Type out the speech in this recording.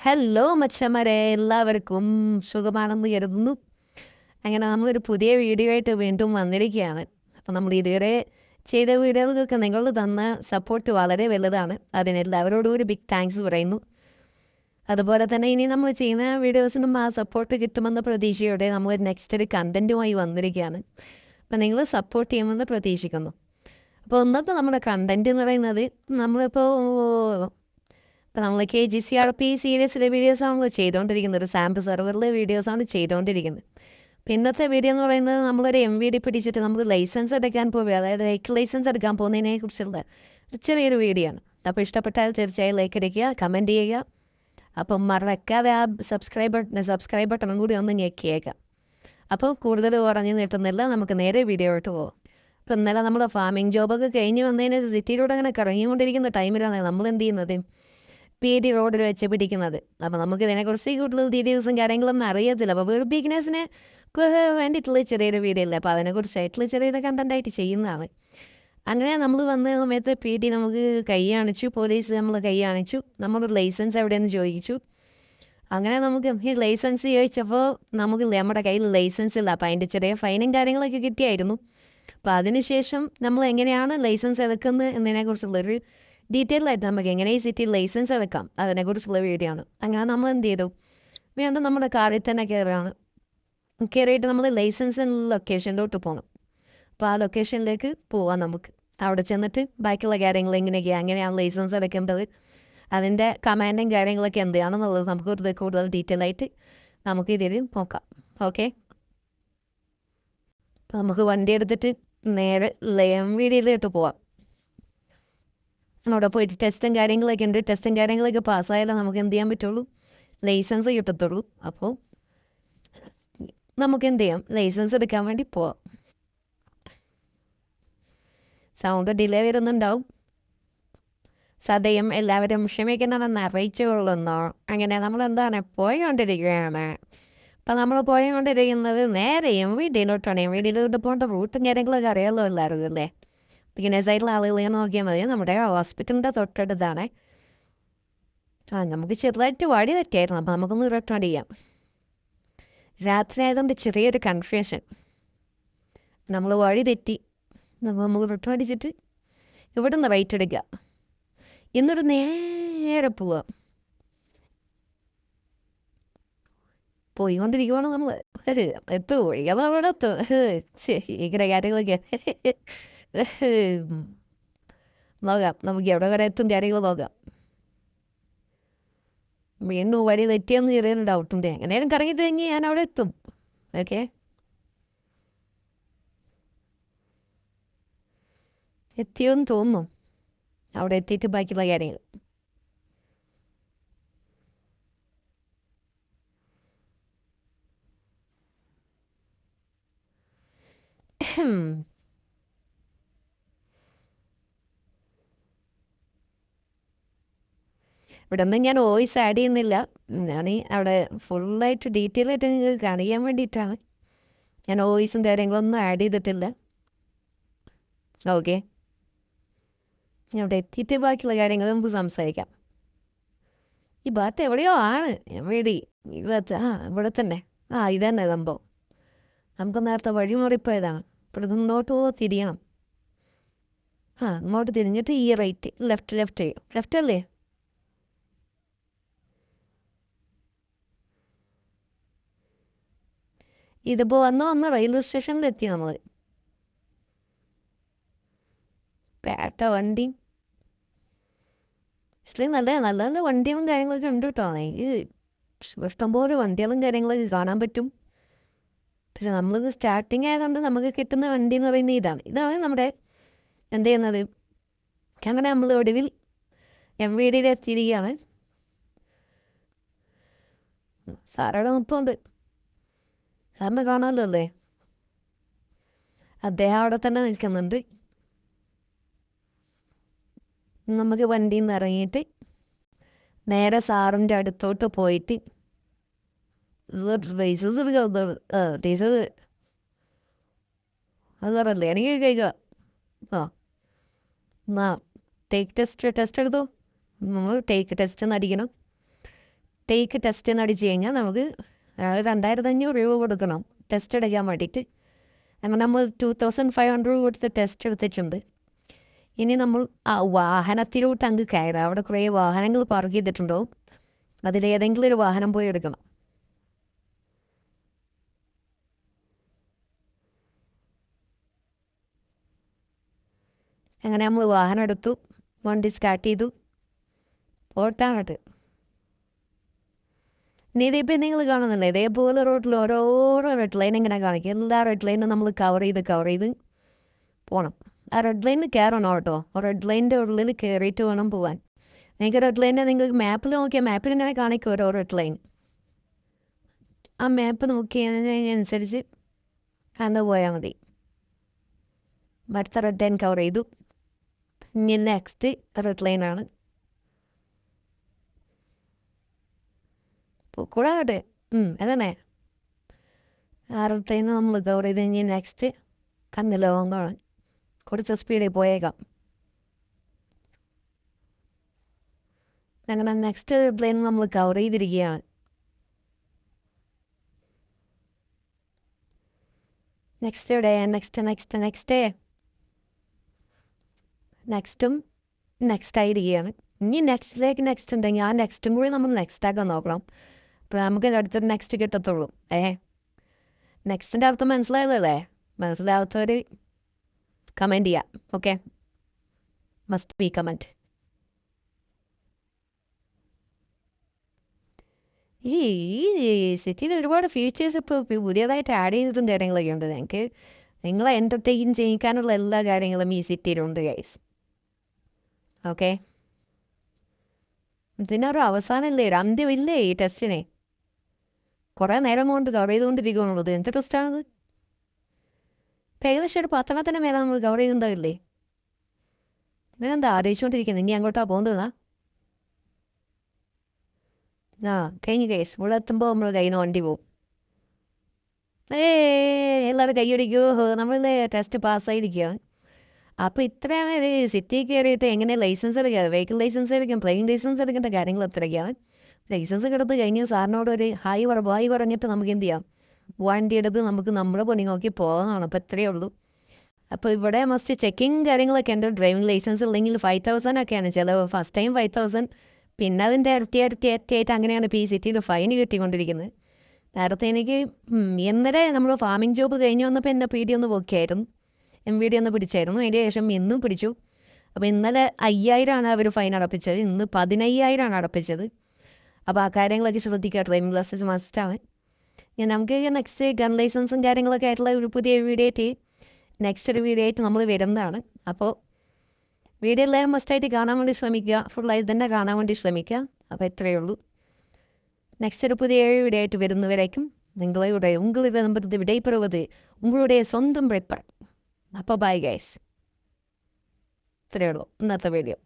Hello മച്ചന്മാരെ, എല്ലാവർക്കും സുഖമാണെന്ന് കരുതുന്നു. അങ്ങനെ നമ്മളൊരു പുതിയ വീഡിയോ ആയിട്ട് വീണ്ടും വന്നിരിക്കുകയാണ്. അപ്പോൾ നമ്മൾ ഇതുവരെ ചെയ്ത വീഡിയോകൾക്ക് നിങ്ങൾ തന്ന സപ്പോർട്ട് വളരെ വലുതാണ്. അതിനെല്ലാവരോടും ഒരു ബിഗ് താങ്ക്സ് പറയുന്നു. അതുപോലെ തന്നെ ഇനി നമ്മൾ ചെയ്യുന്ന വീഡിയോസിനും ആ സപ്പോർട്ട് കിട്ടുമെന്ന പ്രതീക്ഷയോടെ നമ്മൾ നെക്സ്റ്റ് ഒരു കണ്ടൻറ്റുമായി വന്നിരിക്കുകയാണ്. അപ്പോൾ നിങ്ങൾ സപ്പോർട്ട് ചെയ്യുമെന്ന് പ്രതീക്ഷിക്കുന്നു. അപ്പോൾ ഇന്നത്തെ നമ്മുടെ കണ്ടൻറ്റ് എന്ന് പറയുന്നത് നമ്മളിപ്പോൾ നമ്മൾ KGCRP സീരീസിലെ വീഡിയോസാണല്ലോ ചെയ്തുകൊണ്ടിരിക്കുന്നത്. ഒരു സാമ്പിൾ സെർവറിലെ വീഡിയോസാണ് ചെയ്തുകൊണ്ടിരിക്കുന്നത്. അപ്പോൾ ഇന്നത്തെ വീഡിയോ എന്ന് പറയുന്നത് നമ്മളൊരു MVD പിടിച്ചിട്ട് നമുക്ക് ലൈസൻസ് എടുക്കാൻ പോവുക, അതായത് വെഹിക്കിൾ ലൈസൻസ് എടുക്കാൻ പോകുന്നതിനെ കുറിച്ചുള്ള ഒരു ചെറിയൊരു വീഡിയോ ആണ്. അപ്പോൾ ഇഷ്ടപ്പെട്ടാൽ തീർച്ചയായും ലൈക്ക് അടിക്കുക, കമൻറ്റ് ചെയ്യുക. അപ്പം മറക്കാതെ ആ സബ്സ്ക്രൈബ് ബട്ടണും കൂടി ഒന്ന് ഞെക്കിയേക്കാം. അപ്പോൾ കൂടുതൽ പറഞ്ഞു നീട്ടുന്നില്ല, നമുക്ക് നേരെ വീഡിയോയിട്ട് പോകാം. അപ്പോൾ ഇന്നലെ നമ്മൾ ഫാമിംഗ് ജോബൊക്കെ കഴിഞ്ഞ് വന്നതിന് സിറ്റിയിലൂടെ അങ്ങനെ കറങ്ങിക്കൊണ്ടിരിക്കുന്ന ടൈമിലാണ് നമ്മൾ എന്ത് ചെയ്യുന്നത്, PD റോഡിൽ വെച്ച് പിടിക്കുന്നത്. അപ്പോൾ നമുക്ക് ഇതിനെക്കുറിച്ച് കൂടുതൽ ഡീറ്റെയിൽസും കാര്യങ്ങളൊന്നും അറിയത്തില്ല. അപ്പോൾ ഒരു ബിഗിനേഴ്സിന് വേണ്ടിയിട്ടുള്ള ചെറിയൊരു വീഡിയോ അല്ലേ, അപ്പോൾ അതിനെക്കുറിച്ചായിട്ടുള്ള ചെറിയൊരു കണ്ടൻറ്റായിട്ട് ചെയ്യുന്നതാണ്. അങ്ങനെ നമ്മൾ വന്ന സമയത്ത് PD നമുക്ക് കൈ കാണിച്ചു, പോലീസ് നമ്മൾ കൈ കാണിച്ചു, നമ്മുടെ ലൈസൻസ് എവിടെയെന്ന് ചോദിച്ചു. അങ്ങനെ നമുക്ക് ഈ ലൈസൻസ് ചോദിച്ചപ്പോൾ നമുക്ക് നമ്മുടെ കയ്യിൽ ലൈസൻസ് ഇല്ല. അപ്പോൾ അതിൻ്റെ ചെറിയ ഫൈനും കാര്യങ്ങളൊക്കെ കിട്ടിയായിരുന്നു. അപ്പോൾ അതിനുശേഷം നമ്മൾ എങ്ങനെയാണ് ലൈസൻസ് എടുക്കുന്നത് എന്നതിനെക്കുറിച്ചുള്ളൊരു ഡീറ്റെയിൽ ആയിട്ട് നമുക്ക് എങ്ങനെ ഈ സിറ്റിയിൽ ലൈസൻസ് എടുക്കാം അതിനെക്കുറിച്ചുള്ള വീഡിയോ ആണ്. അങ്ങനെ നമ്മൾ എന്ത് ചെയ്തു, വീണ്ടും നമ്മുടെ കാറിൽ തന്നെ കയറിയിട്ട് നമ്മൾ ലൈസൻസ് ലൊക്കേഷനിലോട്ട് പോകണം. അപ്പോൾ ആ ലൊക്കേഷനിലേക്ക് പോവാം. നമുക്ക് അവിടെ ചെന്നിട്ട് ബാക്കിയുള്ള കാര്യങ്ങൾ എങ്ങനെയാണ് ലൈസൻസ് എടുക്കേണ്ടത്, അതിൻ്റെ കമാൻഡും കാര്യങ്ങളൊക്കെ എന്താണെന്നുള്ളത് നമുക്ക് കൂടുതൽ ഡീറ്റെയിൽ ആയിട്ട് നമുക്ക് ഇതിൽ നോക്കാം. ഓക്കെ, അപ്പോൾ നമുക്ക് വണ്ടി എടുത്തിട്ട് നേരെ MVDയിലോട്ട് പോവാം. അവിടെ പോയിട്ട് ടെസ്റ്റും കാര്യങ്ങളൊക്കെ ഉണ്ട്. ടെസ്റ്റും കാര്യങ്ങളൊക്കെ പാസ്സായാലേ നമുക്ക് എന്ത് ചെയ്യാൻ പറ്റുള്ളൂ, ലൈസൻസ് കിട്ടത്തുള്ളൂ. അപ്പോൾ നമുക്ക് എന്ത് ചെയ്യാം, ലൈസൻസ് എടുക്കാൻ വേണ്ടി പോവാം. സൗണ്ട് ഡിലേ വരുന്നുണ്ടാവും, സദയം എല്ലാവരും ക്ഷമിക്കണമെന്ന് അറിയിച്ചുകൊള്ളുന്നു. അങ്ങനെ നമ്മൾ എന്താണ് പോയിക്കൊണ്ടിരിക്കുകയാണ്. അപ്പം നമ്മൾ പോയിക്കൊണ്ടിരിക്കുന്നത് നേരെ MVDയിലോട്ടാണ്. MVDയിലോട്ട് പോകേണ്ട റൂട്ടും കാര്യങ്ങളൊക്കെ അറിയാമല്ലോ എല്ലാവർക്കും അല്ലേ. പിന്നെ സൈഡിൽ ആളുകളെ നോക്കിയാൽ മതി. നമ്മുടെ ഹോസ്പിറ്റലിൻ്റെ തൊട്ടടുത്താണ്. നമുക്ക് ചെറുതായിട്ട് വഴി തെറ്റിയായിരുന്നു, അപ്പോൾ നമുക്കൊന്ന് റിട്ടേൺ ചെയ്യാം. രാത്രി ആയതുകൊണ്ട് ചെറിയൊരു കൺഫ്യൂഷൻ. നമ്മൾ വഴി തെറ്റി, നമുക്ക് റിട്ടേൺ അടിച്ചിട്ട് ഇവിടെ നിന്ന് റൈറ്റ് എടുക്കുക, എന്നിട്ട് നേരെ പോവാം. പോയിക്കൊണ്ടിരിക്കുവാണ് നമ്മൾ. എത്തും ഒഴിയാതെ അവിടെ എത്തും. ഇങ്ങനെ കാര്യങ്ങളൊക്കെ നോക്കാം, നമുക്ക് എവിടെ വരെ എത്തും കാര്യങ്ങൾ നോക്കാം. വീണ്ടും വഴി തെറ്റിയെന്ന് ചെറിയൊരു ഡൗട്ടുണ്ട്. എങ്ങനെയാലും കറങ്ങി കഴിഞ്ഞ് ഞാൻ അവിടെ എത്തും. ഓക്കെ, എത്തിയോന്ന് തോന്നുന്നു. അവിടെ എത്തിയിട്ട് ബാക്കിയുള്ള കാര്യങ്ങൾ ഇവിടെ ഒന്നും ഞാൻ വോയിസ് ആഡ് ചെയ്യുന്നില്ല. ഞാൻ അവിടെ ഫുള്ളായിട്ട് ഡീറ്റെയിൽ ആയിട്ട് നിങ്ങൾക്ക് കാണിക്കാൻ വേണ്ടിയിട്ടാണ് ഞാൻ വോയിസും കാര്യങ്ങളൊന്നും ആഡ് ചെയ്തിട്ടില്ല. ഓക്കെ, അവിടെ എത്തിയിട്ട് ബാക്കിയുള്ള കാര്യങ്ങൾ നമുക്ക് സംസാരിക്കാം. ഈ ഭാഗത്ത് എവിടെയോ ആണ് MVD. ഈ ഭാഗത്ത് ഇവിടെ തന്നെ. ഇതന്നെ സംഭവം. നമുക്ക് നേരത്തെ വഴി മാറിപ്പോയതാണ്. ഇവിടെ മുന്നോട്ട് തിരിയണം. ഇങ്ങോട്ട് തിരിഞ്ഞിട്ട് ഈ റൈറ്റ് ലെഫ്റ്റ് ചെയ്യും. ലെഫ്റ്റ് അല്ലേ? ഇതിപ്പോൾ വന്ന് റെയിൽവേ സ്റ്റേഷനിലെത്തി നമ്മൾ. പേട്ട വണ്ടി നല്ല നല്ല നല്ല വണ്ടികളും കാര്യങ്ങളൊക്കെ ഉണ്ട് കേട്ടോ. എനിക്ക് ഇഷ്ടംപോലെ വണ്ടികളും കാര്യങ്ങളൊക്കെ കാണാൻ പറ്റും. പക്ഷെ നമ്മളിത് സ്റ്റാർട്ടിങ് ആയതുകൊണ്ട് നമുക്ക് കിട്ടുന്ന വണ്ടി എന്ന് പറയുന്നത് ഇതാണ് നമ്മുടെ എന്ത് ചെയ്യുന്നത്. അങ്ങനെ നമ്മൾ ഒടുവിൽ MVDയിൽ എത്തിയിരിക്കുകയാണ്. സാറവിടെ നിൽപ്പുണ്ട്, സാറിനെ കാണാമല്ലോ അല്ലേ. അദ്ദേഹം അവിടെ തന്നെ നിൽക്കുന്നുണ്ട്. നമുക്ക് വണ്ടിയിൽ നിന്ന് ഇറങ്ങിയിട്ട് നേരെ സാറിൻ്റെ അടുത്തോട്ട് പോയിട്ട് അത് പറയല്ലേ, എനിക്ക് കഴിക്കാം. ടേക്ക് ടെസ്റ്റ് എടുത്തോ. നമ്മൾ ടേക്ക് ടെസ്റ്റ് എന്ന് അടിക്കണം. ടേക്ക് ടെസ്റ്റ് എന്ന് അടിച്ച് കഴിഞ്ഞാൽ നമുക്ക് 2500 രൂപ കൊടുക്കണം ടെസ്റ്റ് എടുക്കാൻ വേണ്ടിയിട്ട്. അങ്ങനെ നമ്മൾ 2500 കൊടുത്ത് ടെസ്റ്റ് എടുത്തിട്ടുണ്ട്. ഇനി നമ്മൾ ആ വാഹനത്തിലോട്ട് അങ്ങ് കയറാം. അവിടെ കുറേ വാഹനങ്ങൾ പാർക്ക് ചെയ്തിട്ടുണ്ടാവും. അതിലേതെങ്കിലും ഒരു വാഹനം പോയി എടുക്കണം. അങ്ങനെ നമ്മൾ വാഹനം എടുത്തു, വണ്ടി സ്റ്റാർട്ട് ചെയ്തു, ഓട്ടാങ്ങോട്ട്. ഇനി ഇതിപ്പോൾ നിങ്ങൾ കാണുന്നില്ലേ, ഇതേപോലെ റോഡിൽ ഓരോരോ റെഡ് ലൈൻ ഇങ്ങനെ കാണിക്കും. എല്ലാ റെഡ് ലൈനും നമ്മൾ കവർ ചെയ്ത് പോകണം. ആ റെഡ് ലൈനിൽ കയറണം കേട്ടോ. ആ റെഡ് ലൈനിൻ്റെ ഉള്ളിൽ കയറിയിട്ട് വേണം പോകാൻ. നിങ്ങൾക്ക് റെഡ് ലൈനെ നിങ്ങൾക്ക് മാപ്പിൽ നോക്കിയാൽ മാപ്പിൽ ഇങ്ങനെ കാണിക്കും ഓരോ റെഡ് ലൈൻ. ആ മാപ്പ് നോക്കിയതിനനുസരിച്ച് അന്ന് പോയാൽ മതി. അടുത്ത റെഡ് ലൈൻ കവർ ചെയ്തു. ഇനി നെക്സ്റ്റ് റെഡ് ലൈനാണ്. കൂടാതെ അതന്നെ ആ റെഡ് ലൈൻ നമ്മൾ കവർ ചെയ്ത് കഴിഞ്ഞ് നെക്സ്റ്റ് കന്നിലോ കാണാൻ കുറച്ച് സ്പീഡിൽ പോയേക്കാം. അങ്ങനെ നെക്സ്റ്റ് റെഡ് ലൈൻ നമ്മൾ കവർ ചെയ്തിരിക്കുകയാണ്. നെക്സ്റ്റും നെക്സ്റ്റ് ആയിരിക്കുകയാണ്. ഇനി നെക്സ്റ്റ് ഉണ്ടെങ്കിൽ ആ നെക്സ്റ്റും കൂടി നമ്മൾ നെക്സ്റ്റ് ആക്കാൻ നോക്കണം. അപ്പോൾ നമുക്ക് അടുത്തൊരു നെക്സ്റ്റ് കിട്ടത്തുള്ളൂ. നെക്സ്റ്റിൻ്റെ അർത്ഥം മനസ്സിലായതല്ലേ? മനസ്സിലാവാത്തവർ കമൻറ്റ് ചെയ്യാം. Okay, must be comment. ഈ സിറ്റിയിൽ ഒരുപാട് ഫീച്ചേഴ്സ് ഇപ്പോൾ പുതിയതായിട്ട് ആഡ് ചെയ്തിട്ടും കാര്യങ്ങളൊക്കെ ഉണ്ട്. ഞങ്ങൾക്ക് നിങ്ങളെ എൻ്റർടൈൻ ചെയ്യിക്കാനുള്ള എല്ലാ കാര്യങ്ങളും ഈ സിറ്റിയിലുണ്ട് ഗൈസ്. ഓക്കെ, ഇതിനൊരു അവസാനമില്ലേ, ഒരു അന്ത്യമില്ലേ ഈ ടെസ്റ്റിനെ? കുറേ നേരം കൊണ്ട് കവർ ചെയ്തുകൊണ്ടിരിക്കുകയാണുള്ളത്. എന്ത് ടെസ്റ്റാണിത്? ഇപ്പം ഏകദേശം ഒരു 10 മേലെ നമ്മൾ കവർ ചെയ്യുന്നുണ്ടാവില്ലേ? ഇവനെന്താ ആലോചിച്ചുകൊണ്ടിരിക്കുന്നത്? ഇനി അങ്ങോട്ടാണ് പോകുന്നതാ? കഴിഞ്ഞു കേസ്. ഇവിടെ എത്തുമ്പോൾ നമ്മൾ കയ്യിൽ നിന്ന് വണ്ടി പോവും. എല്ലാവരും കൈയടിക്കൂ, നമ്മളിന്ന് ടെസ്റ്റ് പാസ്സായിരിക്കുകയാണ്. അപ്പോൾ ഇത്രയാണ് ഒരു സിറ്റി കയറിയിട്ട് എങ്ങനെ ലൈസൻസ് എടുക്കുക, വെഹിക്കിൾ ലൈസൻസ് എടുക്കും, പ്ലെയിൻ ലൈസൻസ് എടുക്കേണ്ട കാര്യങ്ങൾ എത്രയൊക്കെയാണ്. ലൈസൻസ് എടുത്ത് കഴിഞ്ഞു സാറിനോട് ഒരു ഹായ് പറഞ്ഞിട്ട് നമുക്ക് എന്ത് ചെയ്യാം, വണ്ടി എടുത്ത് നമുക്ക് നമ്മുടെ പണി നോക്കി പോകാനാണ്. അപ്പോൾ ഇത്രയേ ഉള്ളൂ. അപ്പോൾ ഇവിടെ മസ്റ്റ് ചെക്കിങ് കാര്യങ്ങളൊക്കെ ഉണ്ട്. ഡ്രൈവിംഗ് ലൈസൻസ് ഇല്ലെങ്കിൽ 5000 ഒക്കെയാണ് ചിലവ്. ഫസ്റ്റ് ടൈം 5000, പിന്നെ അതിൻ്റെ ഇരട്ടിയായിട്ട് അങ്ങനെയാണ് ഇപ്പോൾ ഈ സിറ്റിയിൽ ഫൈൻ കിട്ടിക്കൊണ്ടിരിക്കുന്നത്. നേരത്തെ എനിക്ക് ഇന്നലെ നമ്മൾ ഫാമിംഗ് ജോബ് കഴിഞ്ഞ് വന്നപ്പോൾ എന്നെ PD ഒന്ന് പൊക്കിയായിരുന്നു, MVD ഒന്ന് പിടിച്ചായിരുന്നു. അതിൻ്റെ ശേഷം ഇന്നും പിടിച്ചു. അപ്പോൾ ഇന്നലെ 5000 അവർ ഫൈൻ അടപ്പിച്ചത്, ഇന്ന് 15000 അടപ്പിച്ചത്. അപ്പോൾ ആ കാര്യങ്ങളൊക്കെ ശ്രദ്ധിക്കുക. ഡ്രൈവിംഗ് ലൈസൻസ് മസ്റ്റാണ്. നമുക്ക് നെക്സ്റ്റ് ഗൺ ലൈസൻസും കാര്യങ്ങളൊക്കെ ആയിട്ടുള്ള ഒരു പുതിയ വീഡിയോ ആയിട്ട് നെക്സ്റ്റ് ഒരു വീഡിയോ ആയിട്ട് നമ്മൾ വരുന്നതാണ്. അപ്പോൾ വീഡിയോ എല്ലാവരും മസ്റ്റായിട്ട് കാണാൻ വേണ്ടി ശ്രമിക്കുക, ഫുള്ളായി തന്നെ കാണാൻ വേണ്ടി ശ്രമിക്കുക. അപ്പോൾ ഇത്രയേ ഉള്ളൂ. നെക്സ്റ്റ് ഒരു പുതിയ വീഡിയോ ആയിട്ട് വരുന്നവരേക്കും നിങ്ങളുടെ നമ്പർ വിടയിപ്പെടുന്നത് ഉங்களுடைய സ്വന്തം ബ്രേപ്പർ. അപ്പോൾ ബൈ ഗൈസ്. ഇത്രയേ ഉള്ളൂ ഇന്നത്തെ വീഡിയോ.